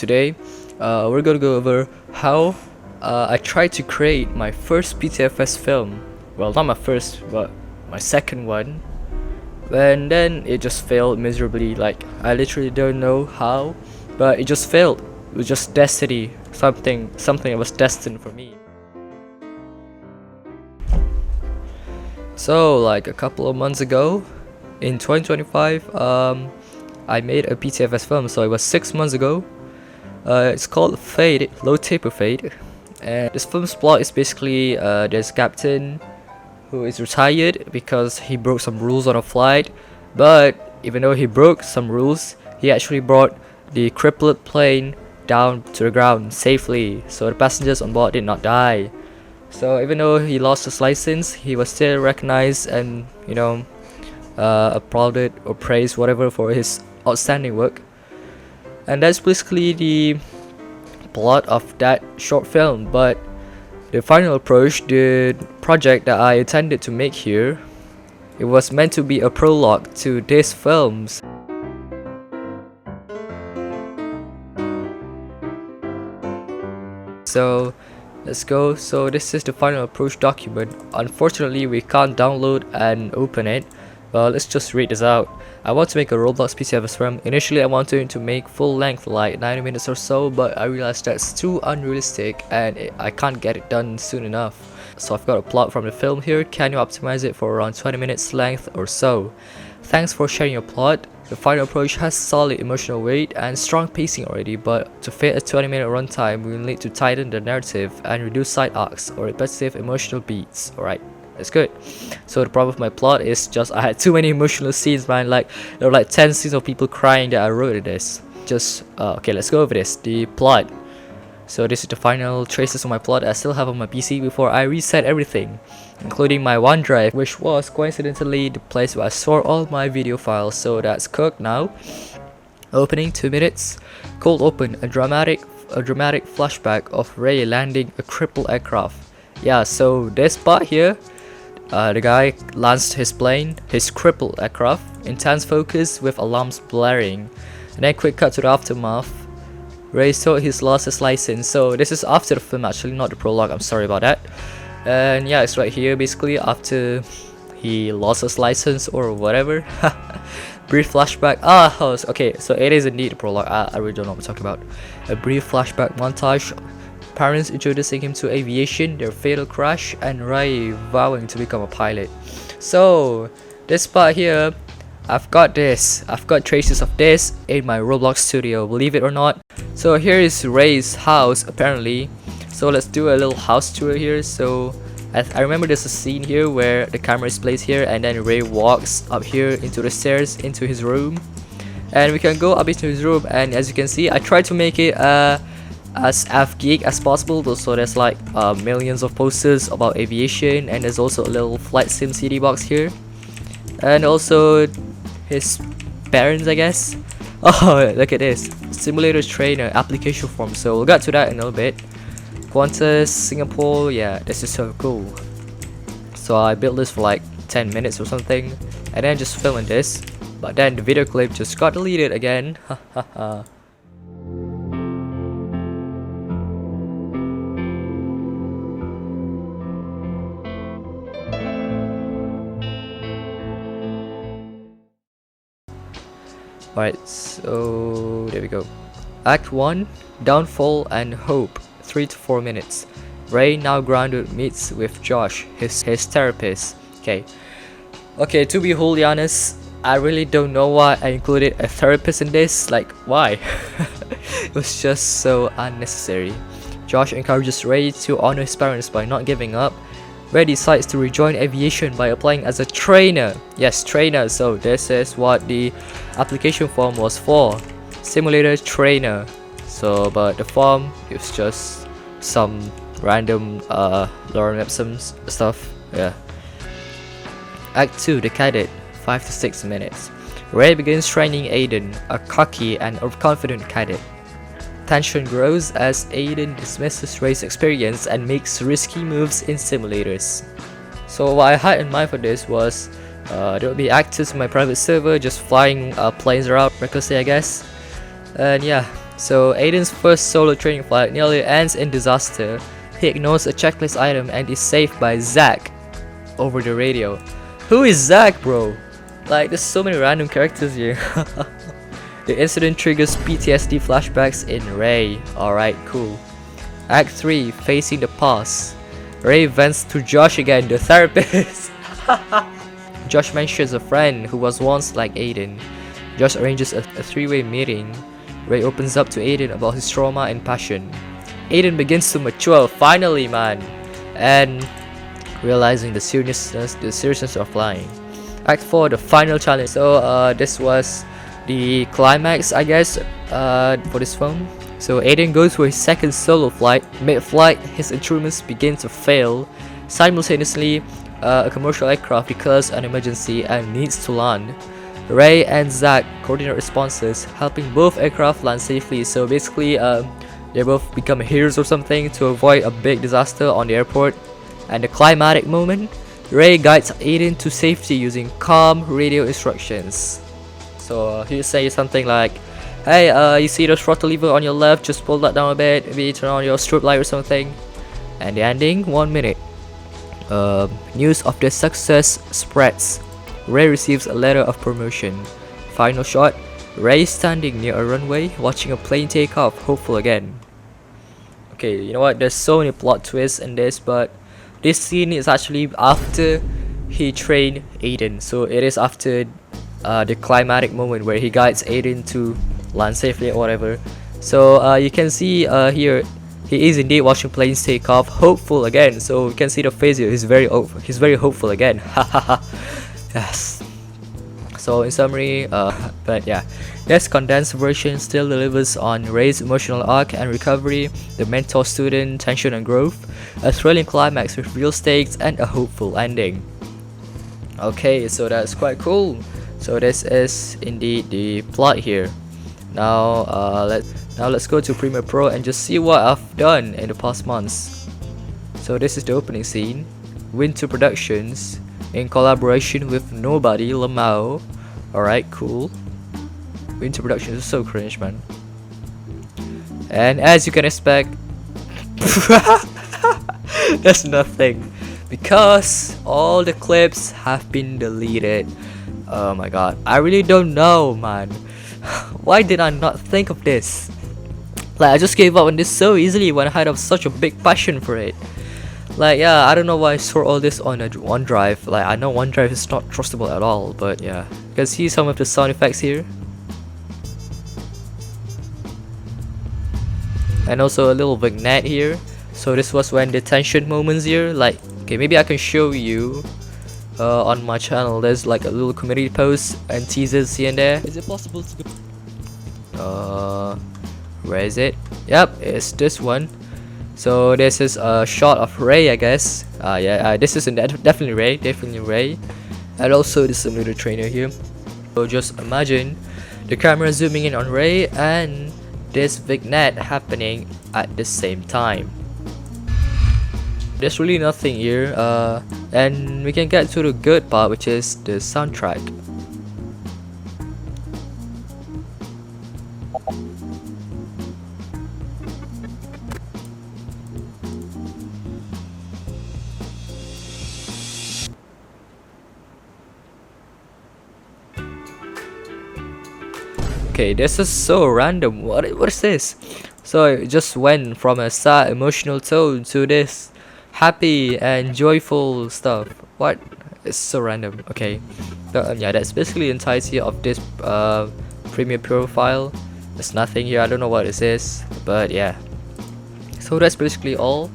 Today, we're gonna go over how I tried to create my first PTFS film. Well, not my first, but my second one. And then it just failed miserably. Like, I literally don't know how, but it just failed. It was just destiny. Something that was destined for me. So, like a couple of months ago, in 2025, I made a PTFS film. So it was 6 months ago. It's called Fade, Low Taper Fade, and this film's plot is basically there's a captain who is retired because he broke some rules on a flight, but even though he broke some rules, he actually brought the crippled plane down to the ground safely, so the passengers on board did not die. So even though he lost his license, he was still recognized and applauded or praised, whatever, for his outstanding work. And that's basically the plot of that short film. But the final approach, the project that I intended to make here, it was meant to be a prologue to these films. So let's go. So this is the final approach document. Unfortunately, we can't download and open it. Well, let's just read this out. I want to make a Roblox PTFS film. Initially, I wanted to make full length, like 90 minutes or so, but I realized that's too unrealistic and I can't get it done soon enough. So I've got a plot from the film here. Can you optimize it for around 20 minutes length or so? Thanks for sharing your plot. The final approach has solid emotional weight and strong pacing already, but to fit a 20-minute runtime, we will need to tighten the narrative and reduce side arcs or repetitive emotional beats. Alright. That's good. So the problem with my plot is just I had too many emotional scenes, man. Like there were like 10 scenes of people crying that I wrote in this. Just okay, let's go over this. The plot. So this is the final traces of my plot I still have on my PC before I reset everything, including my OneDrive, which was coincidentally the place where I store all my video files. So that's cooked now. Opening 2 minutes. Cold open. A dramatic flashback of Ray landing a crippled aircraft. Yeah, so this part here. The guy launched his plane, his crippled aircraft, intense focus with alarms blaring, and then quick cut to the aftermath. Ray thought he's lost his license, so this is after the film actually, not the prologue, I'm sorry about that. And yeah, it's right here basically after he lost his license or whatever. Brief flashback, okay, so it is indeed the prologue, I really don't know what I'm talking about. A brief flashback montage. Parents introducing him to aviation, their fatal crash, and Ray vowing to become a pilot. So this part here, I've got traces of this in my Roblox Studio, believe it or not. So here is Ray's house apparently. So let's do a little house tour here. So I remember there's a scene here where the camera is placed here and then Ray walks up here into the stairs into his room, and we can go up into his room, and as you can see, I tried to make it as geek as possible. So there's like millions of posters about aviation, and there's also a little flight sim CD box here, and also his parents, I guess. Oh, look at this simulator trainer application form. So we'll get to that in a little bit. Qantas, Singapore, yeah, this is so cool. So I built this for like 10 minutes or something, and then just filming this, but then the video clip just got deleted again. Hahaha. Alright, so there we go. Act 1, Downfall and Hope, 3 to 4 minutes. Ray, now grounded, meets with Josh, his therapist. Okay, to be wholly honest, I really don't know why I included a therapist in this. Like, why? It was just so unnecessary. Josh encourages Ray to honor his parents by not giving up. Ray decides to rejoin aviation by applying as a trainer. Yes, trainer. So this is what the application form was for. Simulator trainer. So, but the form is just some random lorem ipsum stuff. Yeah. Act 2, the cadet, 5 to 6 minutes. Ray begins training Aiden, a cocky and overconfident cadet. Tension grows as Aiden dismisses Ray's experience and makes risky moves in simulators. So what I had in mind for this was there will be actors in my private server just flying planes around recklessly, I guess. And yeah, So Aiden's first solo training flight nearly ends in disaster. He ignores a checklist item and is saved by Zach over the radio. Who is Zach, bro? Like, there's so many random characters here. The incident triggers PTSD flashbacks in Ray. Alright, cool. Act 3, facing the past. Ray vents to Josh again, the therapist. Josh mentions a friend who was once like Aiden. Josh arranges a three-way meeting. Ray opens up to Aiden about his trauma and passion. Aiden begins to mature, finally, man, and realizing the seriousness of flying. Act 4, the final challenge. So this was the climax, I guess, for this film. So Aiden goes for his second solo flight. Mid-flight, his instruments begin to fail. Simultaneously, a commercial aircraft declares an emergency and needs to land. Ray and Zach coordinate responses, helping both aircraft land safely. So basically, they both become heroes or something to avoid a big disaster on the airport. And the climatic moment, Ray guides Aiden to safety using calm radio instructions. So he says something like, hey, you see the throttle lever on your left, just pull that down a bit, maybe turn on your strobe light or something. And the ending, 1 minute. News of their success spreads. Ray receives a letter of promotion. Final shot, Ray standing near a runway, watching a plane take off, hopeful again. Okay, you know what, there's so many plot twists in this, but this scene is actually after he trained Aiden. So it is after the climatic moment where he guides Aiden to land safely or whatever. So you can see here, he is indeed watching planes take off, hopeful again. So you can see the face here, he's very hopeful again. Yes. So in summary, but yeah, this condensed version still delivers on Ray's emotional arc and recovery, the mentor-student tension and growth, a thrilling climax with real stakes, and a hopeful ending. Okay, so that's quite cool. So this is indeed the plot here. Now let's go to Premiere Pro and just see what I've done in the past months. So this is the opening scene. Winter Productions in collaboration with Nobody Lamau. Alright, cool. Winter Productions is so cringe, man. And as you can expect, there's nothing, because all the clips have been deleted. Oh my god, I really don't know, man. Why did I not think of this? Like, I just gave up on this so easily when I had such a big passion for it. Like, yeah, I don't know why I store all this on a OneDrive. Like, I know OneDrive is not trustable at all, but yeah. You can see some of the sound effects here. And also a little vignette here. So this was when the tension moments here, like, okay, maybe I can show you on my channel. There's like a little community post and teasers here and there. Is it possible to where is it? Yep, it's this one. So this is a shot of Ray, I guess. This is definitely Ray, and also the simulator trainer here. So just imagine the camera zooming in on Ray and this vignette happening at the same time. There's really nothing here, and we can get to the good part, which is the soundtrack. Okay, this is so random. What is this? So it just went from a sad emotional tone to this happy and joyful stuff. What? It's so random. Okay, but yeah, that's basically the entirety of this Premiere Pro file. There's nothing here. I don't know what this is, but yeah. So that's basically all.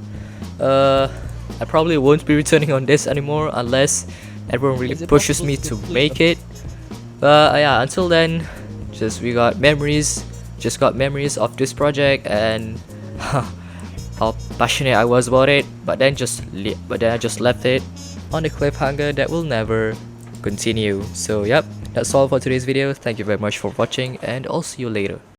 I probably won't be returning on this anymore unless everyone really pushes me to make it. But yeah, until then, we got memories of this project and how passionate I was about it. But then I just left it on a cliffhanger that will never continue. So yep, that's all for today's video. Thank you very much for watching, and I'll see you later.